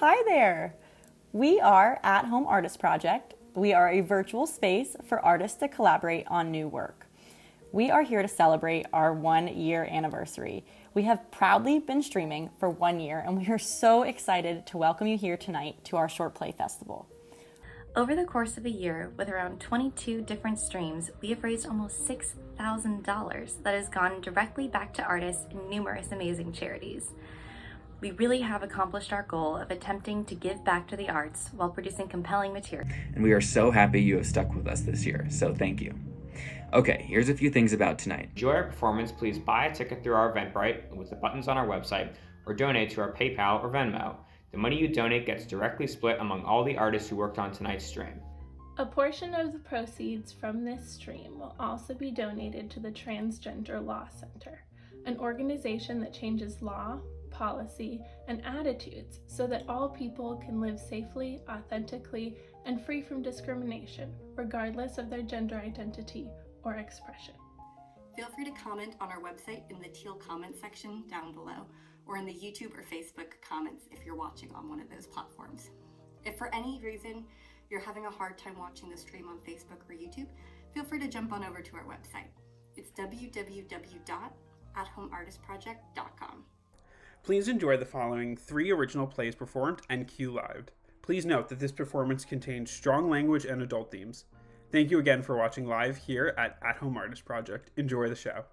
Hi there. We are At Home Artist Project. We are a virtual space for artists to collaborate on new work. We are here to celebrate our 1-year anniversary. We have proudly been streaming for 1 year, and we are so excited to welcome you here tonight to our Short Play Festival. Over the course of a year, with around 22 different streams, we have raised almost $6,000 that has gone directly back to artists in numerous amazing charities. We really have accomplished our goal of attempting to give back to the arts while producing compelling material. And we are so happy you have stuck with us this year, so thank you. Okay, here's a few things about tonight. Enjoy our performance, please buy a ticket through our Eventbrite with the buttons on our website, or donate to our PayPal or Venmo. The money you donate gets directly split among all the artists who worked on tonight's stream. A portion of the proceeds from this stream will also be donated to the Transgender Law Center, an organization that changes law, policy, and attitudes so that all people can live safely, authentically, and free from discrimination, regardless of their gender identity or expression. Feel free to comment on our website in the teal comment section down below, or in the YouTube or Facebook comments if you're watching on one of those platforms. If for any reason you're having a hard time watching the stream on Facebook or YouTube, feel free to jump on over to our website. It's www.athomeartistproject.com. Please enjoy the following 3 original plays performed and Q-lived. Please note that this performance contains strong language and adult themes. Thank you again for watching live here at Home Artist Project. Enjoy the show.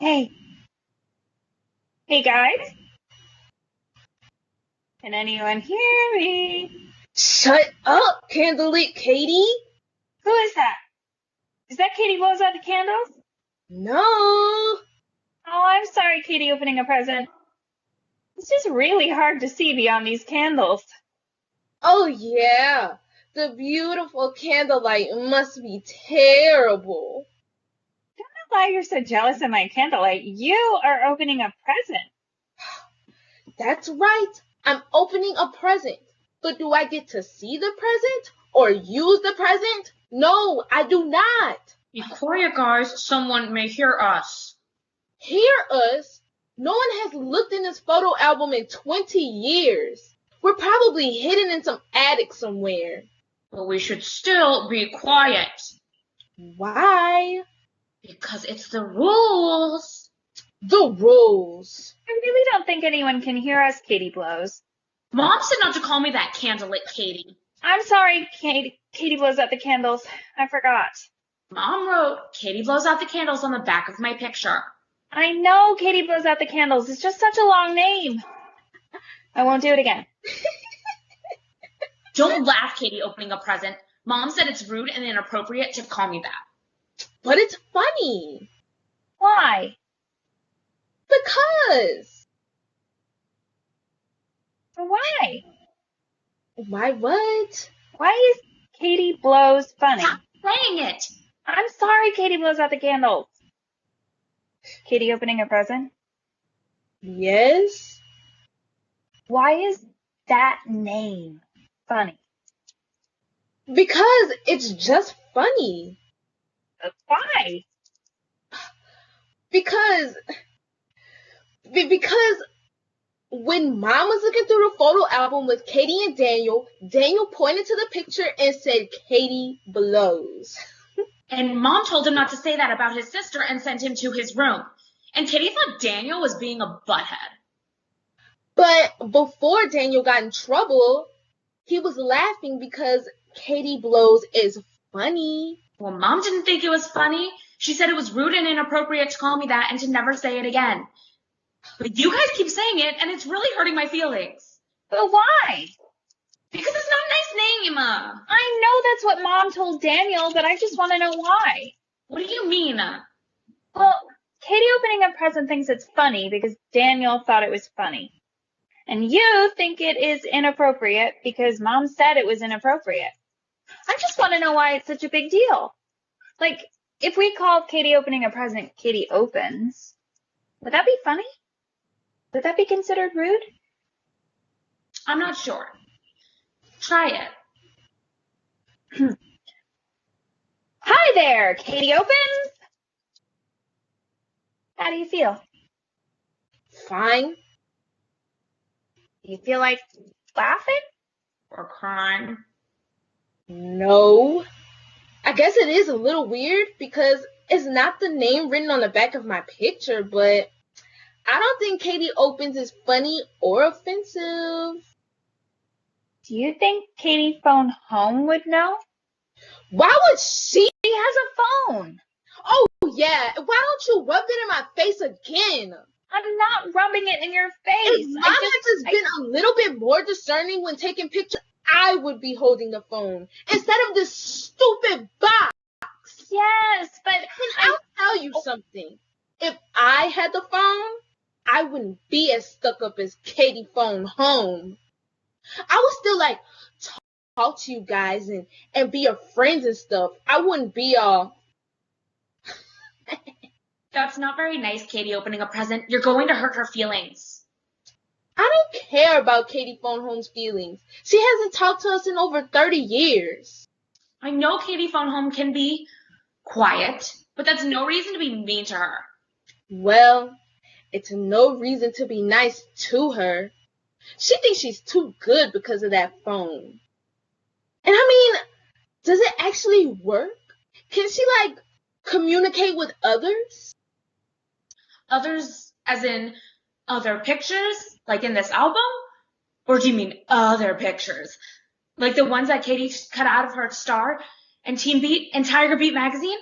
Hey. Hey guys. Can anyone hear me? Shut up, Candlelit Katie. Who is that? Is that Katie blows out the candles? No. Oh, I'm sorry, Katie opening a present. It's just really hard to see beyond these candles. Oh yeah. The beautiful candlelight must be terrible. Don't know why you're so jealous of my candlelight. You are opening a present. That's right. I'm opening a present. But do I get to see the present or use the present? No, I do not. Be quiet, guys. Someone may hear us. Hear us? No one has looked in this photo album in 20 years. We're probably hidden in some attic somewhere. But we should still be quiet. Why? Because it's the rules. The rules. I really don't think anyone can hear us, Katie blows. Mom said not to call me that Candlelit Katie. I'm sorry, Katie blows out the candles. I forgot. Mom wrote, Katie blows out the candles on the back of my picture. I know Katie blows out the candles. It's just such a long name. I won't do it again. Don't laugh, Katie, opening a present. Mom said it's rude and inappropriate to call me that. But it's funny. Why? Because. Why? Why what? Why is Katie blows funny? Stop saying it. I'm sorry Katie blows out the candles. Katie opening a present? Yes. Why is that name funny? Because it's just funny. Why? Because When Mom was looking through the photo album with Katie and Daniel, Daniel pointed to the picture and said, Katie blows. And Mom told him not to say that about his sister and sent him to his room. And Katie thought Daniel was being a butthead. But before Daniel got in trouble, he was laughing because Katie blows is funny. Well, Mom didn't think it was funny. She said it was rude and inappropriate to call me that and to never say it again. But you guys keep saying it, and it's really hurting my feelings. But why? Because it's not a nice name. I know that's what Mom told Daniel, but I just want to know why. What do you mean? Well, Katie opening a present thinks it's funny because Daniel thought it was funny. And you think it is inappropriate because Mom said it was inappropriate. I just want to know why it's such a big deal. Like, if we called Katie opening a present Katie opens, would that be funny? Would that be considered rude? I'm not sure. Try it. Hi there, Katie opens. How do you feel? Fine. Do you feel like laughing? Or crying. No. I guess it is a little weird because it's not the name written on the back of my picture, but I don't think Katie opens is funny or offensive. Do you think Katie phone home would know? Why would she? She has a phone. Oh, yeah. Why don't you rub it in my face again? I'm not rubbing it in your face. If Mom had just been a little bit more discerning when taking pictures, I would be holding the phone instead of this stupid box. Yes, but I'll tell you something. If I had the phone, I wouldn't be as stuck up as Katie phone home. I would still like talk to you guys and be your friends and stuff. I wouldn't be all. That's not very nice, Katie opening a present. You're going to hurt her feelings. I don't care about Katie phone home's feelings. She hasn't talked to us in over 30 years. I know Katie phone home can be quiet, but that's no reason to be mean to her. Well, it's no reason to be nice to her. She thinks she's too good because of that phone. And I mean, does it actually work? Can she, like, communicate with others? Others, as in other pictures, like in this album? Or do you mean other pictures? Like the ones that Katie cut out of her Star and Teen Beat and Tiger Beat magazine?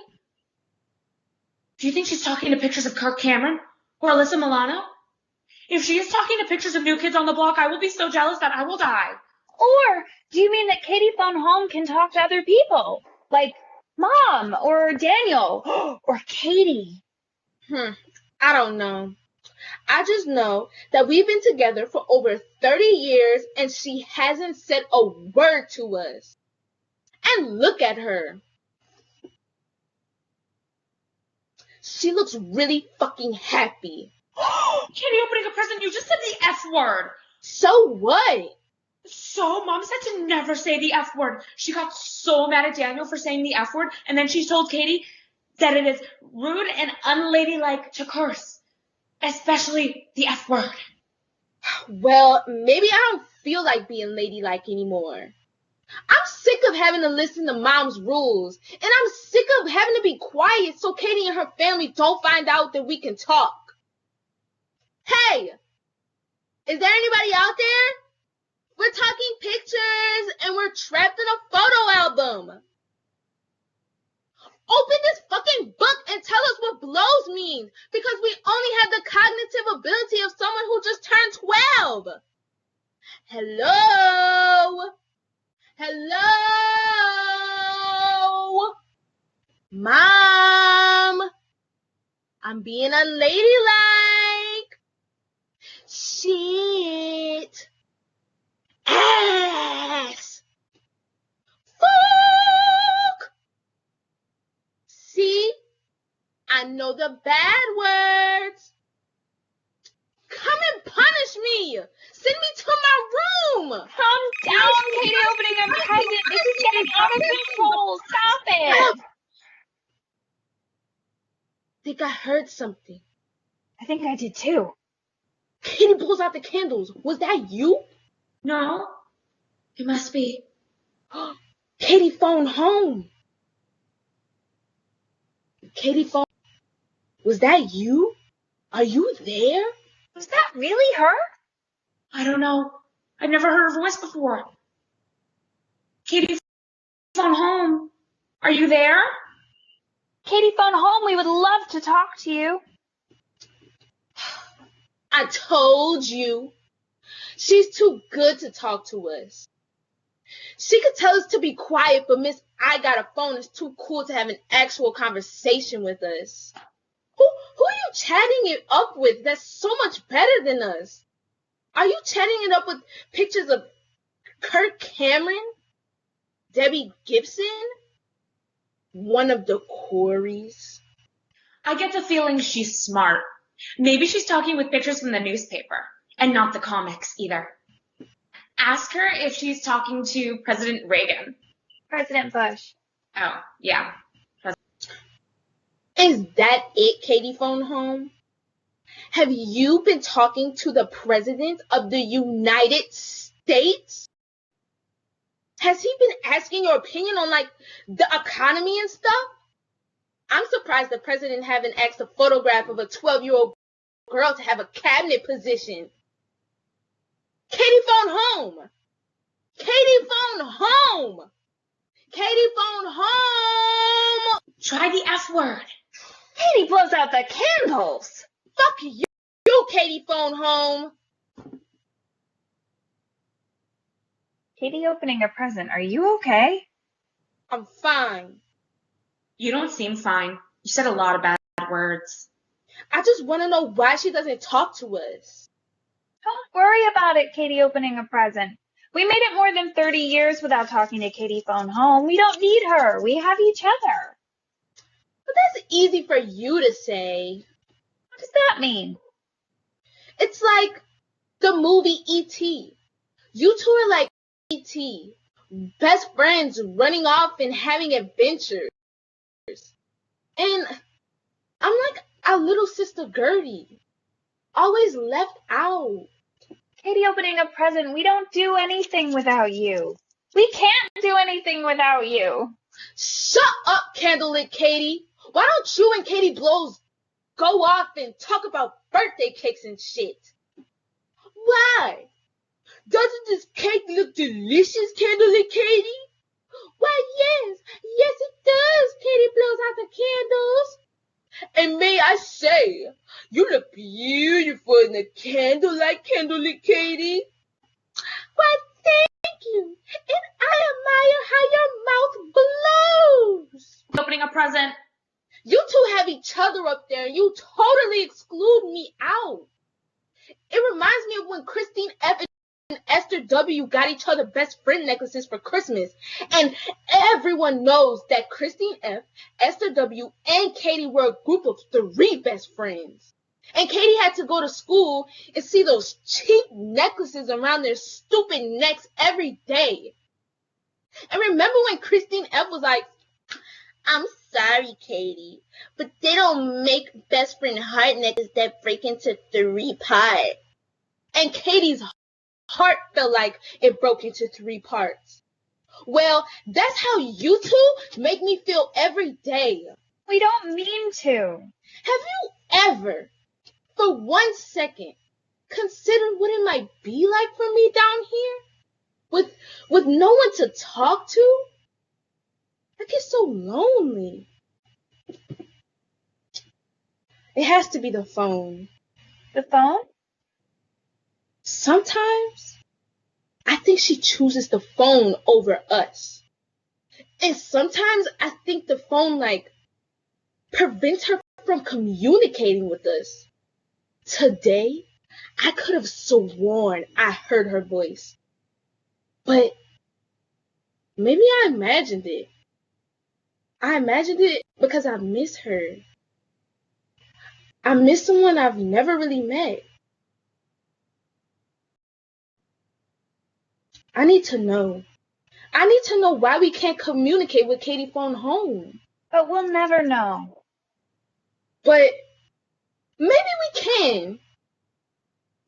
Do you think she's talking to pictures of Kirk Cameron or Alyssa Milano? If she is talking to pictures of New Kids on the Block, I will be so jealous that I will die. Or do you mean that Katie phone home can talk to other people? Like Mom or Daniel or Katie? I don't know. I just know that we've been together for over 30 years and she hasn't said a word to us. And look at her. She looks really fucking happy. Katie opening a present, you just said the F word. So what? So Mom said to never say the F word. She got so mad at Daniel for saying the F word, and then she told Katie that it is rude and unladylike to curse, especially the F word. Well, maybe I don't feel like being ladylike anymore. I'm sick of having to listen to Mom's rules, and I'm sick of having to be quiet so Katie and her family don't find out that we can talk. Hey, is there anybody out there? We're talking pictures and we're trapped in a photo album. Open this fucking book and tell us what blows mean, because we only have the cognitive ability of someone who just turned 12. Hello? Hello? Mom? I'm being unladylike. Shit. Ass. Fuck. See? I know the bad words. Come and punish me. Send me to my room. Calm down, Katie opening a present. This is getting out of control. Stop it. I think I heard something. I think I did too. Katie blows out the candles. Was that you? No, it must be. Katie phoned home. Katie phoned. Was that you? Are you there? Was that really her? I don't know. I've never heard her voice before. Katie, phone home. Are you there? Katie phoned home. We would love to talk to you. I told you. She's too good to talk to us. She could tell us to be quiet, but Miss I Got a Phone is too cool to have an actual conversation with us. Who are you chatting it up with that's so much better than us? Are you chatting it up with pictures of Kirk Cameron? Debbie Gibson? One of the Coreys? I get the feeling she's smart. Maybe she's talking with pictures from the newspaper, and not the comics either. Ask her if she's talking to President Reagan. President Bush. Oh, yeah. Is that it, Katie phoned home? Have you been talking to the President of the United States? Has he been asking your opinion on, like, the economy and stuff? I'm surprised the President haven't asked a photograph of a 12-year-old girl to have a cabinet position. Katie phoned home. Katie phoned home. Katie phoned home. Try the F word. Katie blows out the candles. Fuck you. You, Katie phoned home. Katie opening a present. Are you okay? I'm fine. You don't seem fine. You said a lot of bad words. I just want to know why she doesn't talk to us. Don't worry about it, Katie opening a present. We made it more than 30 years without talking to Katie phone home. We don't need her. We have each other. But that's easy for you to say. What does that mean? It's like the movie E.T. You two are like E.T. Best friends running off and having adventures. And I'm like our little sister Gertie. Always left out. Katie opening a present. We don't do anything without you. We can't do anything without you. Shut up, Candlelit Katie. Why don't you and Katie Blows go off and talk about birthday cakes and shit? Why? Doesn't this cake look delicious, Candlelit Katie? Why, yes, it does, Katie Blows out the candles. And may I say, you look beautiful in the candlelight, Candlelit Katie. Why, thank you. And I admire how your mouth blows. Opening a present. You two have each other up there, and you totally exclude me out. It reminds me of when Christine F. and Esther W. got each other best friend necklaces for Christmas. And everyone knows that Christine F., Esther W., and Katie were a group of 3 best friends. And Katie had to go to school and see those cheap necklaces around their stupid necks every day. And remember when Christine F. was like, I'm sorry, Katie, but they don't make best friend heart necklaces that break into 3 parts. And Katie's heart felt like it broke into 3 parts. Well, that's how you two make me feel every day. We don't mean to. Have you ever, for 1 second, considered what it might be like for me down here? With no one to talk to? I get so lonely. It has to be the phone. The phone? Sometimes, I think she chooses the phone over us. And sometimes I think the phone, prevents her from communicating with us. Today, I could have sworn I heard her voice. But maybe I imagined it. I imagined it because I miss her. I miss someone I've never really met. I need to know. I need to know why we can't communicate with Katie phone home. But we'll never know. But maybe we can.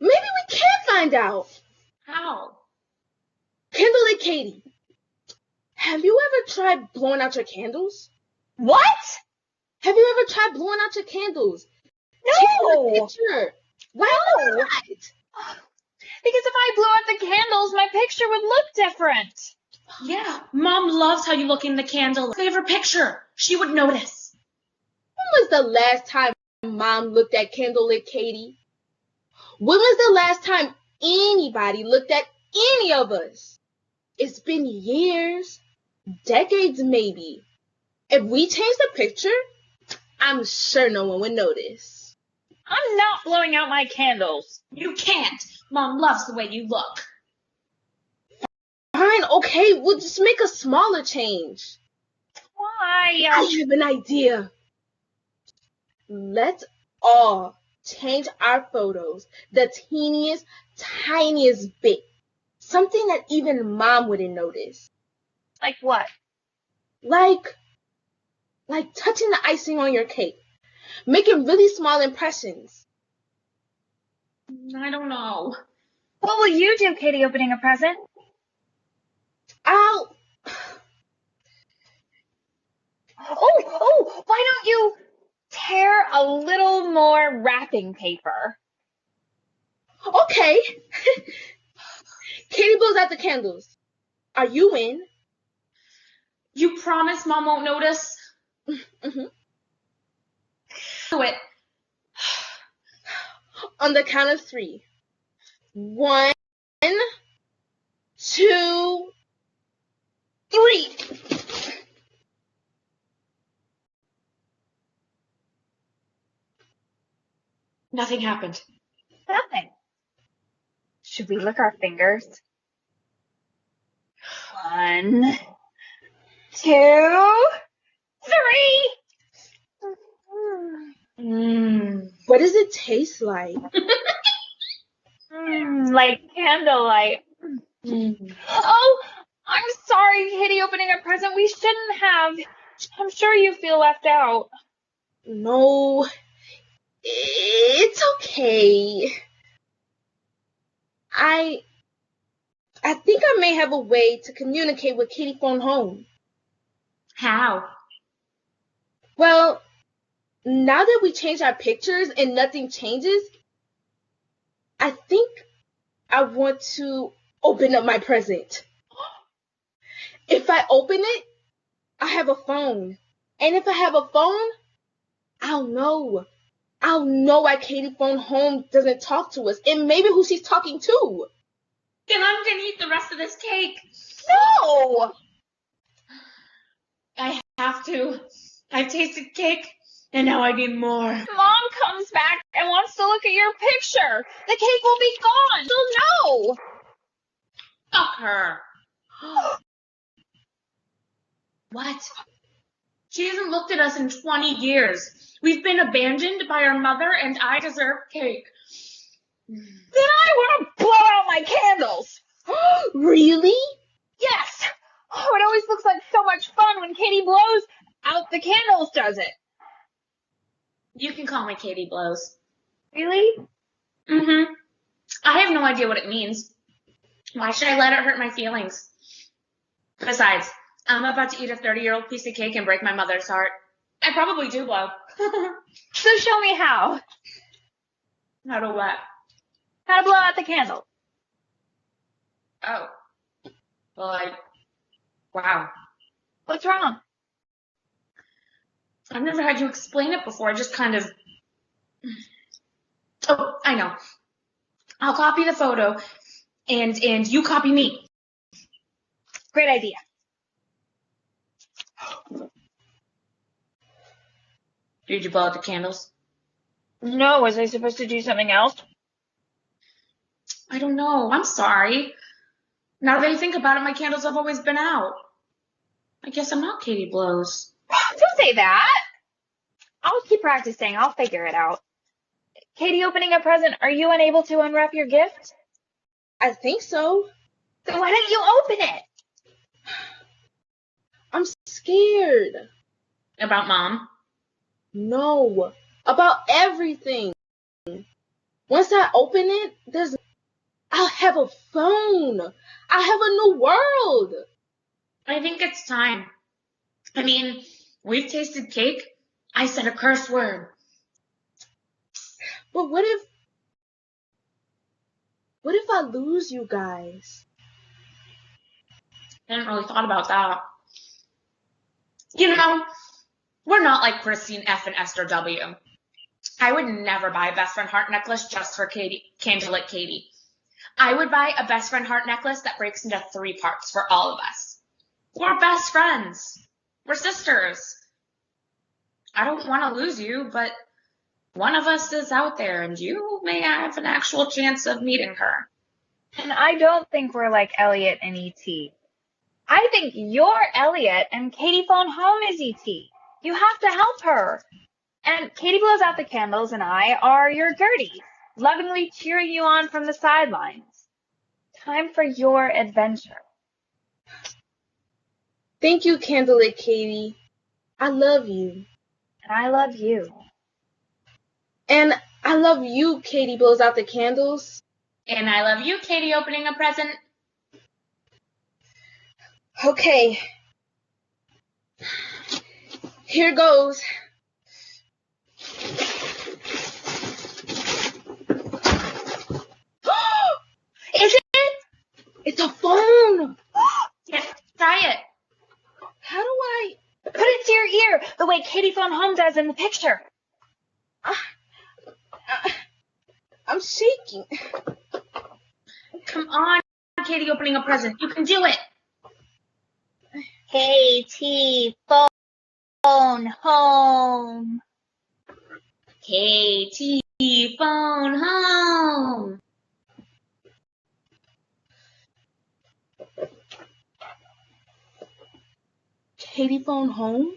Maybe we can find out. How? Candlelit Katie, have you ever tried blowing out your candles? What? Have you ever tried blowing out your candles? Take a No. picture. Why No. not? Because if I blew out the candles, my picture would look different. Yeah, Mom loves how you look in the candle. Favorite picture. She would notice. When was the last time Mom looked at Candlelit Katie? When was the last time anybody looked at any of us? It's been years, decades maybe. If we change the picture, I'm sure no one would notice. I'm not blowing out my candles. You can't. Mom loves the way you look. Fine, okay, we'll just make a smaller change. Why? I have an idea. Let's all change our photos the teeniest, tiniest bit. Something that even Mom wouldn't notice. Like what? Like touching the icing on your cake. Making really small impressions. I don't know. What will you do, Katie, opening a present? I'll... Oh, why don't you tear a little more wrapping paper? Okay. Katie blows out the candles. Are you in? You promise Mom won't notice? Mm-hmm. Do it. On the count of 3. 1, 2, 3. Nothing happened. Nothing. Should we lick our fingers? 1, 2, 3. What does it taste like? Like candlelight. Oh, I'm sorry, Katie, opening a present we shouldn't have. I'm sure you feel left out. No, it's okay. I think I may have a way to communicate with Katie phone home. How? Well, now that we changed our pictures and nothing changes, I think I want to open up my present. If I open it, I have a phone. And if I have a phone, I'll know. I'll know why Katie phone home doesn't talk to us. And maybe who she's talking to. Then I'm gonna eat the rest of this cake. No! I have to. I've tasted cake, and now I need more. Mom comes back and wants to look at your picture. The cake will be gone. She'll know. Fuck her. What? She hasn't looked at us in 20 years. We've been abandoned by our mother, and I deserve cake. Then I want to blow out my candles. Really? Yes. Oh, it always looks like so much fun when Katie blows out the candles, does it? You can call me Katie Blows. Really? Mm-hmm. I have no idea what it means. Why should I let it hurt my feelings? Besides, I'm about to eat a 30-year-old piece of cake and break my mother's heart. I probably do blow. So show me how. How to what? How to blow out the candle. Oh. Well, wow. What's wrong? I've never had you explain it before. I just kind of... Oh, I know. I'll copy the photo, and you copy me. Great idea. Did you blow out the candles? No, was I supposed to do something else? I don't know. I'm sorry. Now that I think about it, my candles have always been out. I guess I'm not Katie Blows. Don't say that. I'll keep practicing. I'll figure it out. Katie, opening a present, are you unable to unwrap your gift? I think so. Then why don't you open it? I'm scared. About Mom? No, about everything. Once I open it, I'll have a phone. I'll have a new world. I think it's time. I mean, we've tasted cake. I said a curse word. But what if I lose you guys? I hadn't really thought about that. You know, we're not like Christine F. and Esther W. I would never buy a best friend heart necklace just for Candlelit Katie. I would buy a best friend heart necklace that breaks into 3 parts for all of us. We're best friends. We're sisters. I don't want to lose you, but one of us is out there, and you may have an actual chance of meeting her. And I don't think we're like Elliot and E.T. I think you're Elliot and Katie phone home is E.T. You have to help her. And Katie blows out the candles and I are your Gertie, lovingly cheering you on from the sidelines. Time for your adventure. Thank you, Candlelit Katie. I love you. And I love you. And I love you, Katie blows out the candles. And I love you, Katie, opening a present. Okay. Here goes. Is it? It's a phone. Yeah, try it. How do I? Put it to your ear, the way Katie phone home does in the picture. I'm shaking. Come on, Katie, opening a present. You can do it. Katie phone home. Katie, phone home. Katie phone home?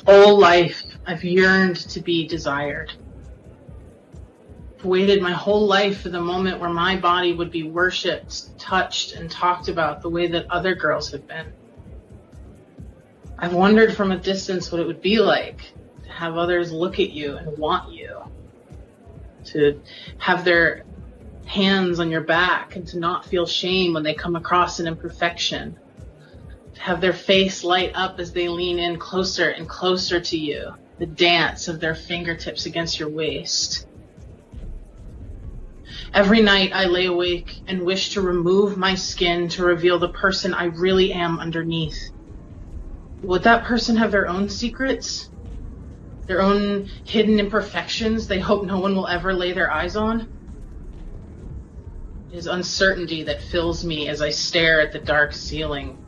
Whole life, I've yearned to be desired. I've waited my whole life for the moment where my body would be worshipped, touched, and talked about the way that other girls have been. I've wondered from a distance what it would be like to have others look at you and want you, to have their hands on your back and to not feel shame when they come across an imperfection. Have their face light up as they lean in closer and closer to you, the dance of their fingertips against your waist. Every night I lay awake and wish to remove my skin to reveal the person I really am underneath. Would that person have their own secrets? Their own hidden imperfections they hope no one will ever lay their eyes on? It is uncertainty that fills me as I stare at the dark ceiling,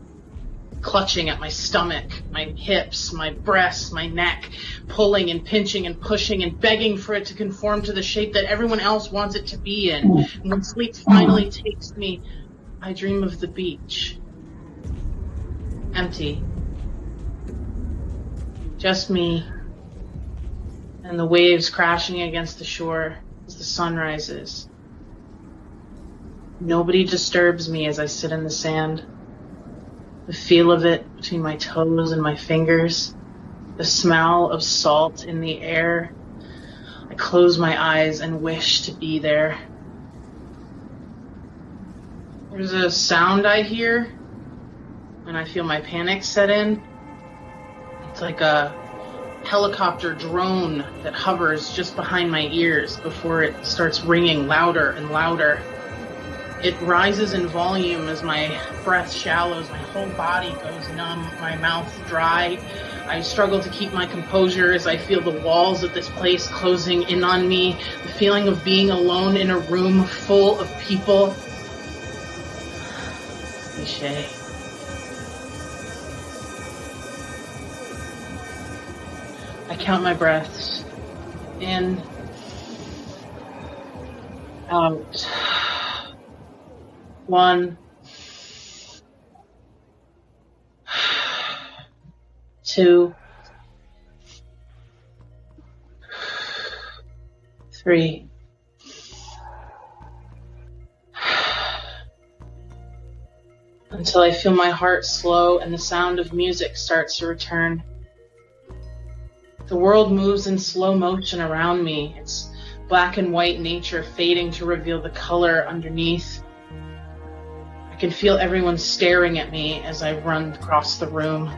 clutching at my stomach, my hips, my breasts, my neck, pulling and pinching and pushing and begging for it to conform to the shape that everyone else wants it to be in. And when sleep finally takes me, I dream of the beach. Empty. Just me and the waves crashing against the shore as the sun rises. Nobody disturbs me as I sit in the sand. The feel of it between my toes and my fingers, the smell of salt in the air. I close my eyes and wish to be there. There's a sound I hear when I feel my panic set in. It's like a helicopter drone that hovers just behind my ears before it starts ringing louder and louder. It rises in volume as my breath shallows, my whole body goes numb, my mouth dry. I struggle to keep my composure as I feel the walls of this place closing in on me, the feeling of being alone in a room full of people. Cliche. I count my breaths. In, out. 1, 2, 3. Until I feel my heart slow and the sound of music starts to return. The world moves in slow motion around me, its black and white nature fading to reveal the color underneath. I can feel everyone staring at me as I run across the room.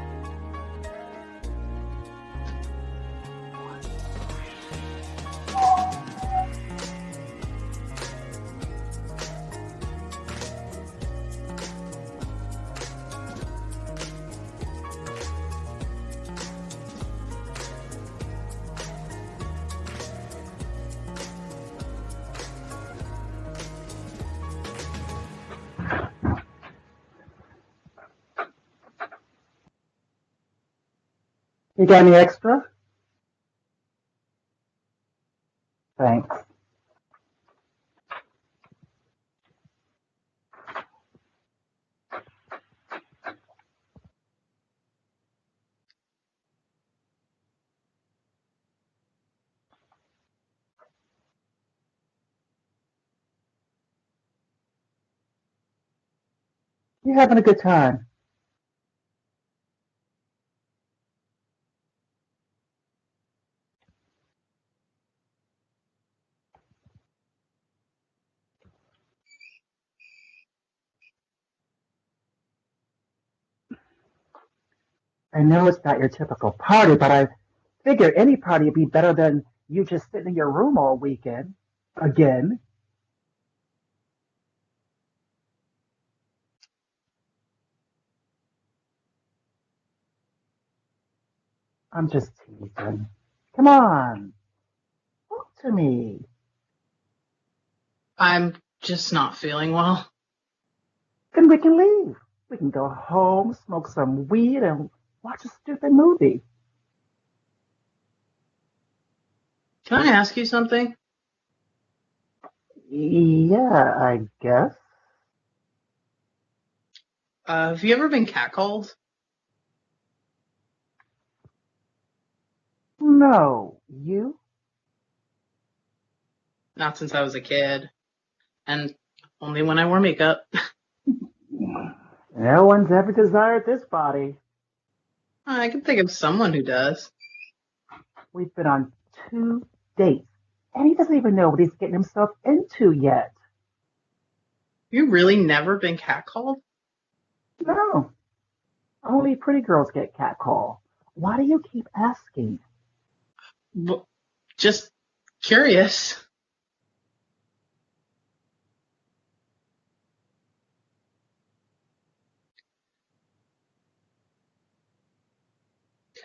You got any extra? Thanks. You having a good time? I know it's not your typical party, but I figure any party would be better than you just sitting in your room all weekend. Again. I'm just teasing. Come on. Talk to me. I'm just not feeling well. Then we can leave. We can go home, smoke some weed, and watch a stupid movie. Can I ask you something? Yeah, I guess. Have you ever been catcalled? No. You? Not since I was a kid. And only when I wore makeup. No one's ever desired this body. I can think of someone who does. We've been on 2 dates, and he doesn't even know what he's getting himself into yet. You really never been catcalled? No. Only pretty girls get catcalled. Why do you keep asking? Just curious.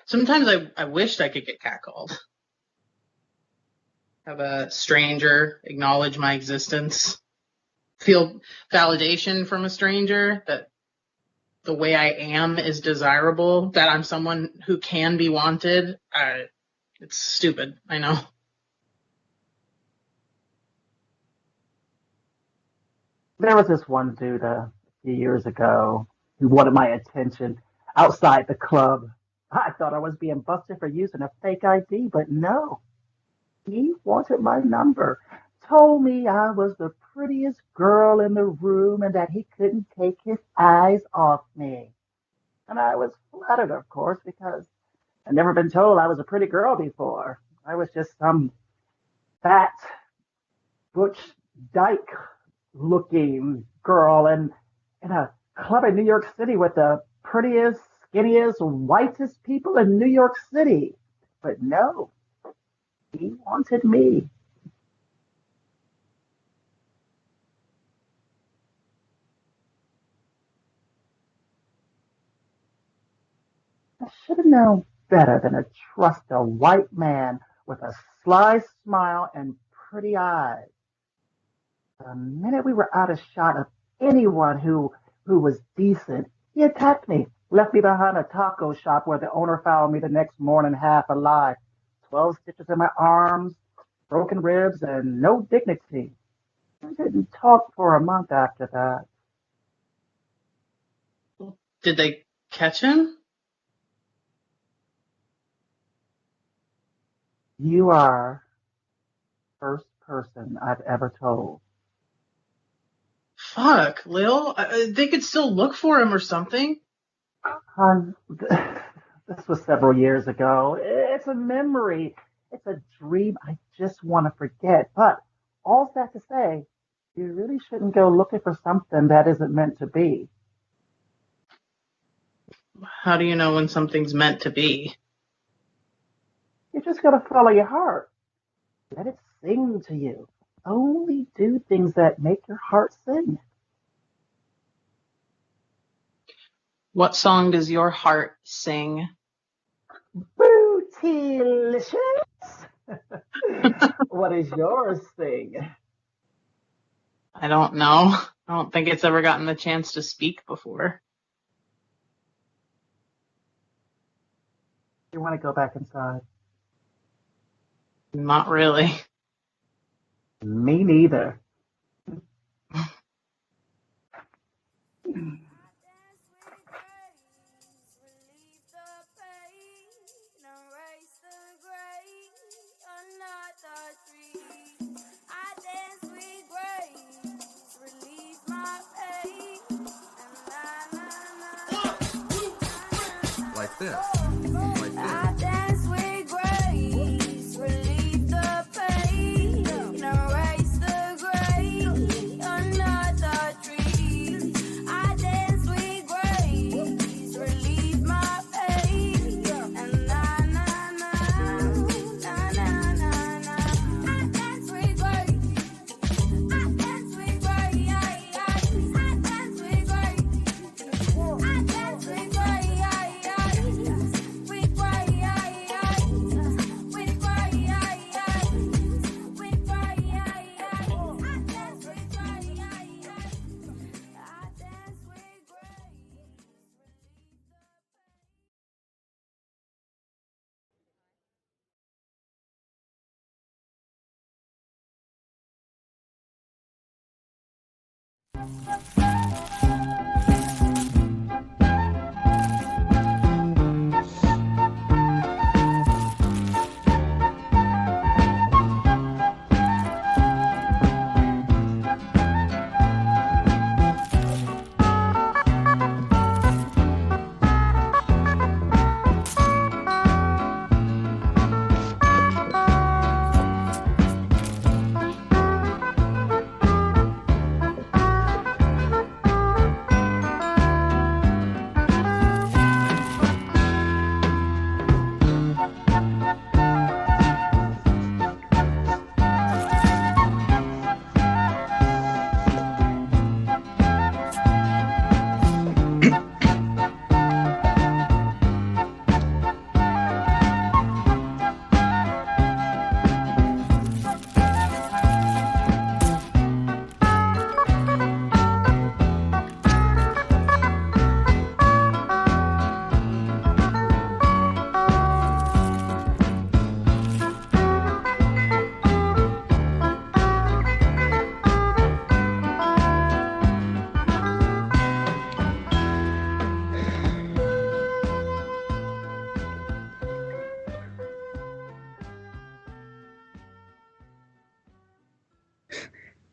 Sometimes I wished I could get catcalled. Have a stranger acknowledge my existence. Feel validation from a stranger that the way I am is desirable, that I'm someone who can be wanted. It's stupid, I know. There was this one dude a few years ago who wanted my attention outside the club. I thought I was being busted for using a fake ID, but no. He wanted my number, told me I was the prettiest girl in the room and that he couldn't take his eyes off me. And I was flattered, of course, because I'd never been told I was a pretty girl before. I was just some fat, butch dyke looking girl in a club in New York City with the prettiest, skinniest, whitest people in New York City. But no, he wanted me. I should have known better than to trust a white man with a sly smile and pretty eyes. The minute we were out of shot of anyone who was decent, he attacked me, left me behind a taco shop where the owner found me the next morning half alive. 12 stitches in my arms, broken ribs, and no dignity. I didn't talk for a month after that. Did they catch him? You are the first person I've ever told. Fuck, Lil. They could still look for him or something. This was several years ago. It's a memory. It's a dream I just want to forget. But all that to say, you really shouldn't go looking for something that isn't meant to be. How do you know when something's meant to be? You just got to follow your heart. Let it sing to you. Only do things that make your heart sing. What song does your heart sing? Bootylicious. What is yours sing? I don't know. I don't think it's ever gotten the chance to speak before. You want to go back inside? Not really. Me neither. Like this. I dance with grace, relieve the pain, erase the gray, another tree. I dance with grace, relieve my pain, and na na na, na na na na. I dance with grace, I dance with grace, I dance with grace, I dance with grace.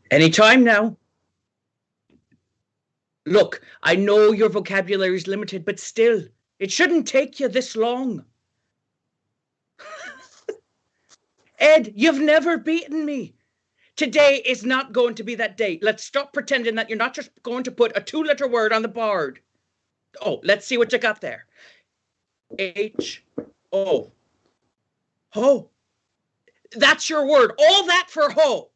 Anytime now. Look, I know your vocabulary is limited, but still, it shouldn't take you this long. Ed, you've never beaten me. Today is not going to be that day. Let's stop pretending that you're not just going to put a 2-letter word on the board. Oh, let's see what you got there. H-O. Ho. That's your word. All that for ho.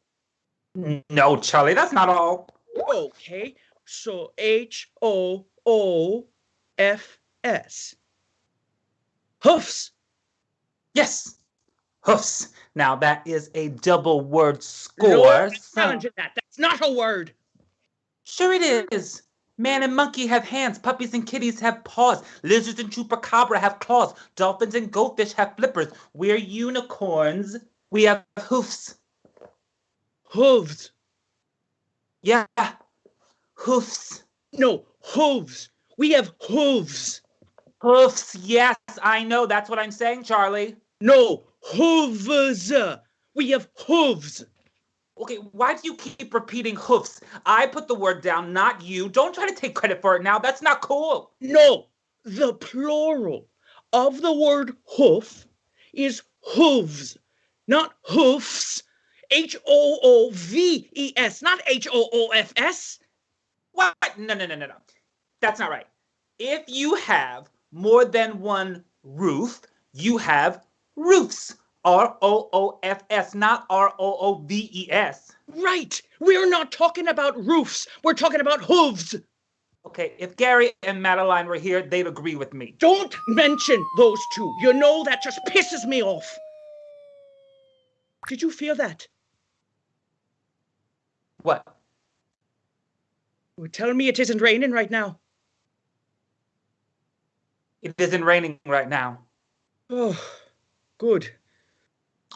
No, Charlie, that's not all. Okay, so Hoofs. Hoofs. Yes, hoofs. Now that is a double word No, score. I'm challenging that. That's not a word. Sure it is. Man and monkey have hands. Puppies and kitties have paws. Lizards and chupacabra have claws. Dolphins and goldfish have flippers. We're unicorns. We have hoofs. Hooves. Yeah, hoofs. No, hooves. We have hooves. Hoofs, yes, I know. That's what I'm saying, Charlie. No, hooves. We have hooves. Okay, why do you keep repeating hoofs? I put the word down, not you. Don't try to take credit for it now. That's not cool. No, the plural of the word hoof is hooves, not hoofs. Hooves, not hoofs. What? No. That's not right. If you have more than one roof, you have roofs. Roofs, not Rooves. Right. We're not talking about roofs. We're talking about hooves. Okay, if Gary and Madeline were here, they'd agree with me. Don't mention those two. You know that just pisses me off. Did you feel that? What? Well, tell me it isn't raining right now. It isn't raining right now. Oh, good.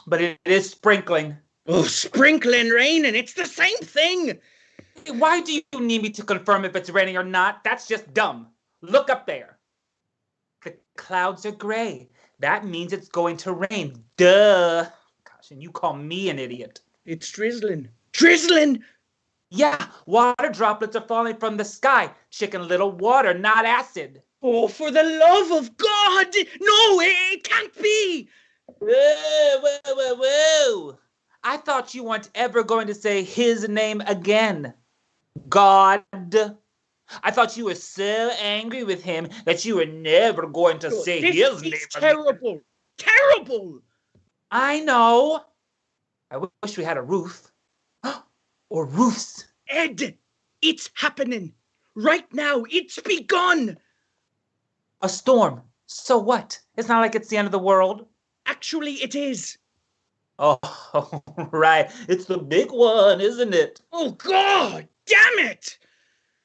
But it is sprinkling. Oh, sprinkling rain, and it's the same thing. Why do you need me to confirm if it's raining or not? That's just dumb. Look up there. The clouds are gray. That means it's going to rain. Duh. Gosh, and you call me an idiot. It's drizzling. Drizzling? Yeah, water droplets are falling from the sky. Chicken Little water, not acid. Oh, for the love of God! No, it can't be! Whoa. I thought you weren't ever going to say his name again. God. I thought you were so angry with him that you were never going to say his name again. Terrible. Terrible! I know. I wish we had a roof. Or roofs. Ed, it's happening. Right now, it's begun. A storm. So what? It's not like it's the end of the world. Actually, it is. Oh, right. It's the big one, isn't it? Oh, God! Damn it!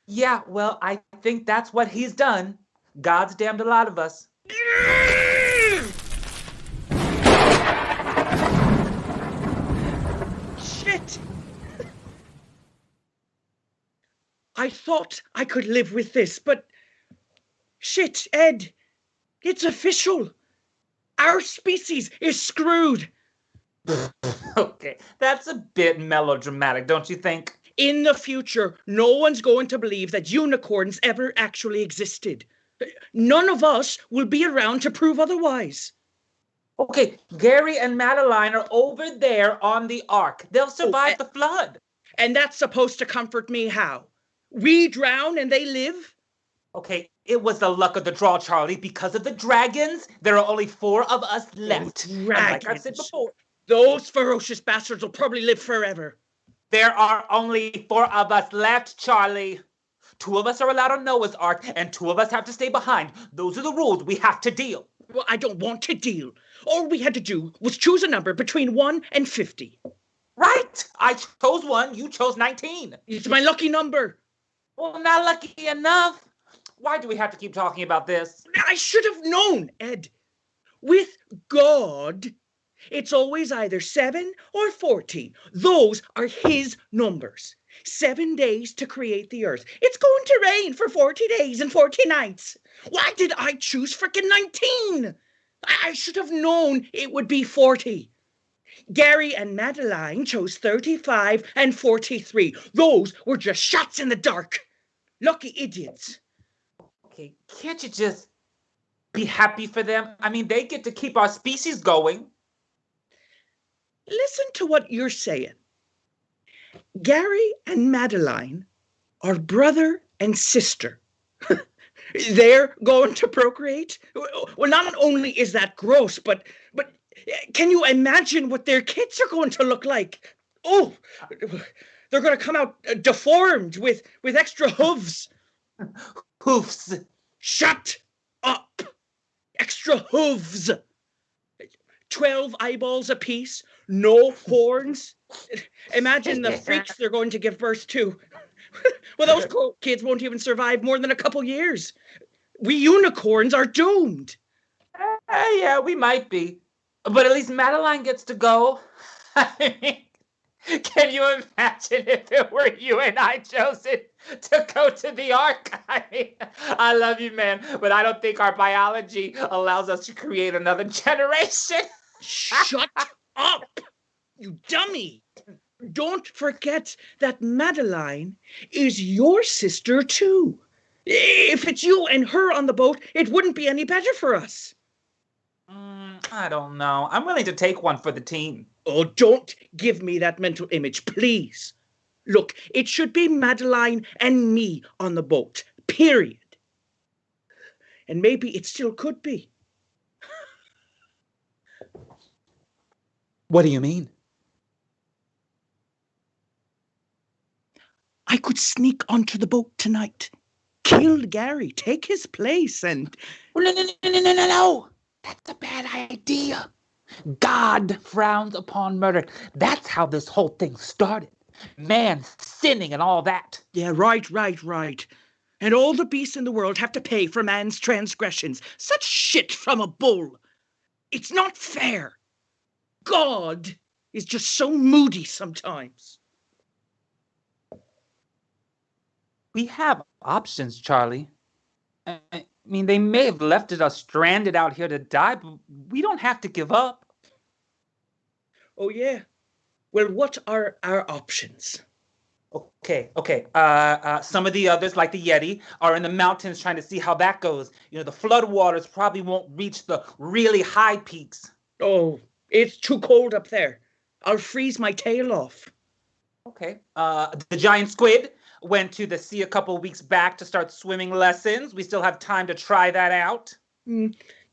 Yeah, well, I think that's what he's done. God's damned a lot of us. Shit! I thought I could live with this, but shit, Ed, it's official. Our species is screwed. Okay, that's a bit melodramatic, don't you think? In the future, no one's going to believe that unicorns ever actually existed. None of us will be around to prove otherwise. Okay, Gary and Madeline are over there on the ark. They'll survive the flood. And that's supposed to comfort me how? We drown and they live? Okay, it was the luck of the draw, Charlie. Because of the dragons, there are only 4 of us left. Dragons. Like I've said before, those ferocious bastards will probably live forever. there are only 4 of us left, Charlie. 2 of us are allowed on Noah's Ark, and 2 of us have to stay behind. Those are the rules. We have to deal. Well, I don't want to deal. All we had to do was choose a number between 1 and 50. Right. I chose 1. You chose 19. It's my lucky number. Well, not lucky enough. Why do we have to keep talking about this? I should have known, Ed. With God, it's always either 7 or 40. Those are his numbers. 7 days to create the earth. It's going to rain for 40 days and 40 nights. Why did I choose frickin' 19? I should have known it would be 40. Gary and Madeline chose 35 and 43. Those were just shots in the dark. Lucky idiots. Okay, can't you just be happy for them? I mean, they get to keep our species going. Listen to what you're saying. Gary and Madeline are brother and sister. They're going to procreate? Well, not only is that gross, but Can you imagine what their kids are going to look like? Oh, they're going to come out deformed with extra hooves. Hoofs. Shut up! Extra hooves. 12 eyeballs apiece, no horns. Imagine the freaks they're going to give birth to. Well, those kids won't even survive more than a couple years. We unicorns are doomed. Yeah, we might be. But at least Madeline gets to go. I mean, can you imagine if it were you and I chosen to go to the Ark? I mean, I love you, man, but I don't think our biology allows us to create another generation. Shut up, you dummy. Don't forget that Madeline is your sister, too. If it's you and her on the boat, it wouldn't be any better for us. I don't know. I'm willing to take one for the team. Oh, don't give me that mental image, please. Look, it should be Madeline and me on the boat, period. And maybe it still could be. What do you mean? I could sneak onto the boat tonight, kill Gary, take his place, and... No. That's a bad idea. God frowns upon murder. That's how this whole thing started. Man sinning and all that. Yeah, right. And all the beasts in the world have to pay for man's transgressions. Such shit from a bull. It's not fair. God is just so moody sometimes. We have options, Charlie. I mean, they may have left us stranded out here to die, but we don't have to give up. Oh, yeah. Well, what are our options? Okay. Some of the others, like the Yeti, are in the mountains trying to see how that goes. You know, the floodwaters probably won't reach the really high peaks. Oh, it's too cold up there. I'll freeze my tail off. Okay. The giant squid went to the sea a couple weeks back to start swimming lessons. We still have time to try that out.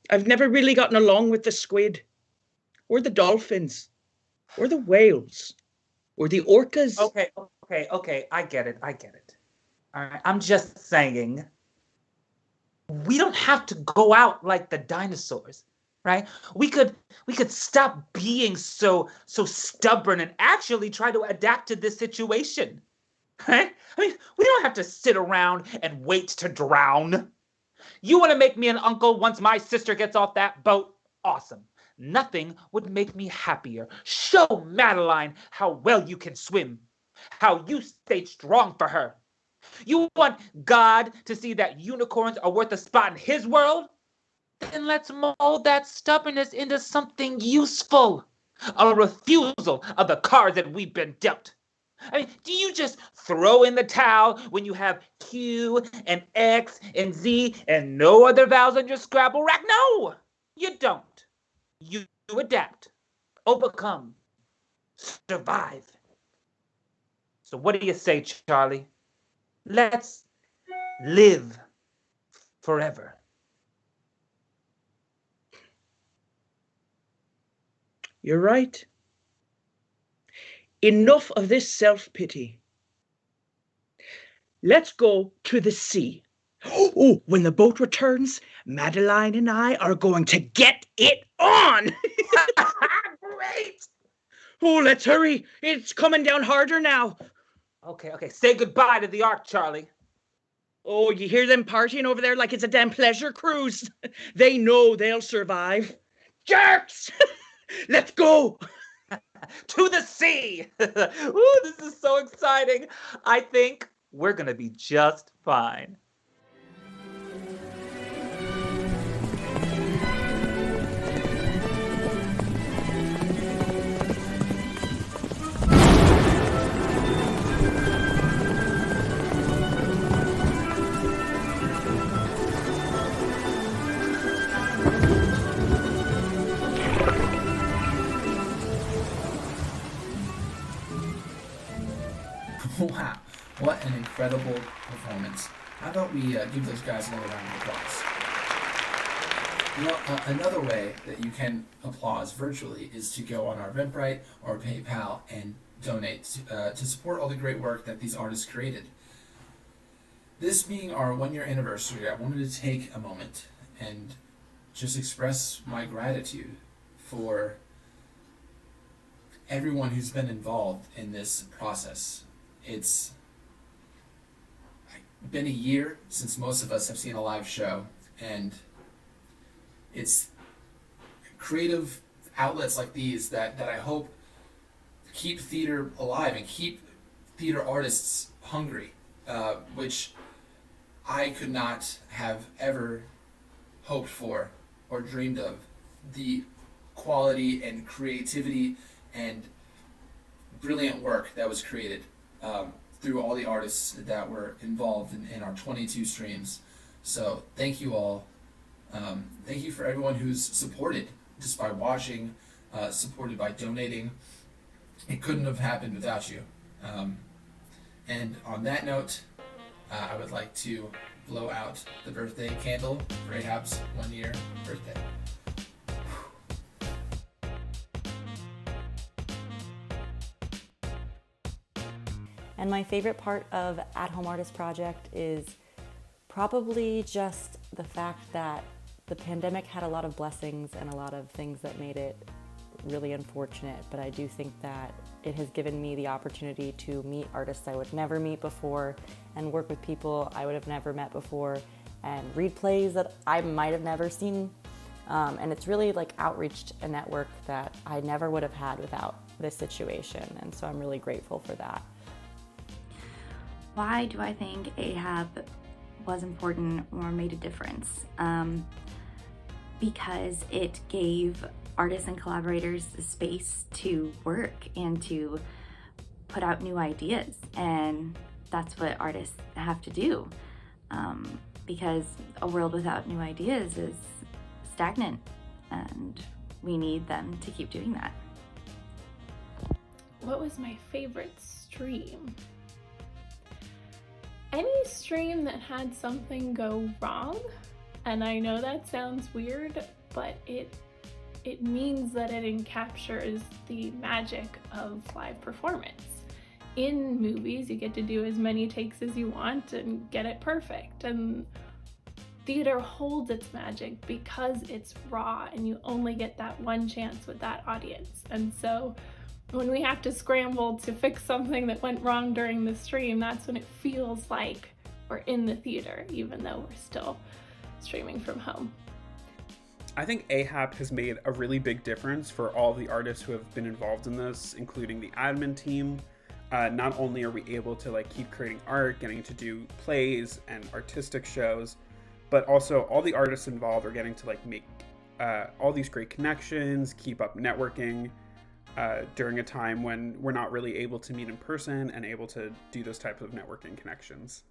I've never really gotten along with the squid, or the dolphins, or the whales, or the orcas. Okay. I get it. All right. I'm just saying, we don't have to go out like the dinosaurs, right? We could stop being so stubborn and actually try to adapt to this situation. Right? I mean, we don't have to sit around and wait to drown. You want to make me an uncle once my sister gets off that boat? Awesome. Nothing would make me happier. Show Madeline how well you can swim, how you stayed strong for her. You want God to see that unicorns are worth a spot in his world? Then let's mold that stubbornness into something useful. A refusal of the cards that we've been dealt. I mean, do you just throw in the towel when you have Q and X and Z and no other vowels on your Scrabble rack? No, you don't. You adapt, overcome, survive. So what do you say, Charlie? Let's live forever. You're right. Enough of this self-pity. Let's go to the sea. Oh, when the boat returns, Madeline and I are going to get it on. Great. Oh, let's hurry. It's coming down harder now. Okay. Say goodbye to the Ark, Charlie. Oh, you hear them partying over there like it's a damn pleasure cruise. They know they'll survive. Jerks! Let's go. To the sea. Ooh, this is so exciting. I think we're going to be just fine. Wow, what an incredible performance. How about we give those guys another round of applause? Another way that you can applause virtually is to go on our Eventbrite or PayPal and donate to support all the great work that these artists created. This being our 1-year anniversary, I wanted to take a moment and just express my gratitude for everyone who's been involved in this process. It's been a year since most of us have seen a live show, and it's creative outlets like these that I hope keep theater alive and keep theater artists hungry, which I could not have ever hoped for or dreamed of. The quality and creativity and brilliant work that was created through all the artists that were involved in our 22 streams. So thank you all. Thank you for everyone who's supported just by watching, supported by donating. It couldn't have happened without you. And on that note, I would like to blow out the birthday candle for Ahab's 1-year birthday. And my favorite part of At Home Artist Project is probably just the fact that the pandemic had a lot of blessings and a lot of things that made it really unfortunate, but I do think that it has given me the opportunity to meet artists I would never meet before and work with people I would have never met before and read plays that I might have never seen. And it's really like outreached a network that I never would have had without this situation. And so I'm really grateful for that. Why do I think Ahab was important or made a difference? Because it gave artists and collaborators the space to work and to put out new ideas, and that's what artists have to do, because a world without new ideas is stagnant, and we need them to keep doing that. What was my favorite stream? Any stream that had something go wrong, and I know that sounds weird, but it means that it encaptures the magic of live performance. In movies, you get to do as many takes as you want and get it perfect, and theater holds its magic because it's raw and you only get that one chance with that audience. And so when we have to scramble to fix something that went wrong during the stream, that's when it feels like we're in the theater, even though we're still streaming from home. I think Ahab has made a really big difference for all the artists who have been involved in this, including the admin team. Not only are we able to keep creating art, getting to do plays and artistic shows, but also all the artists involved are getting to make all these great connections, keep up networking during a time when we're not really able to meet in person and able to do those types of networking connections.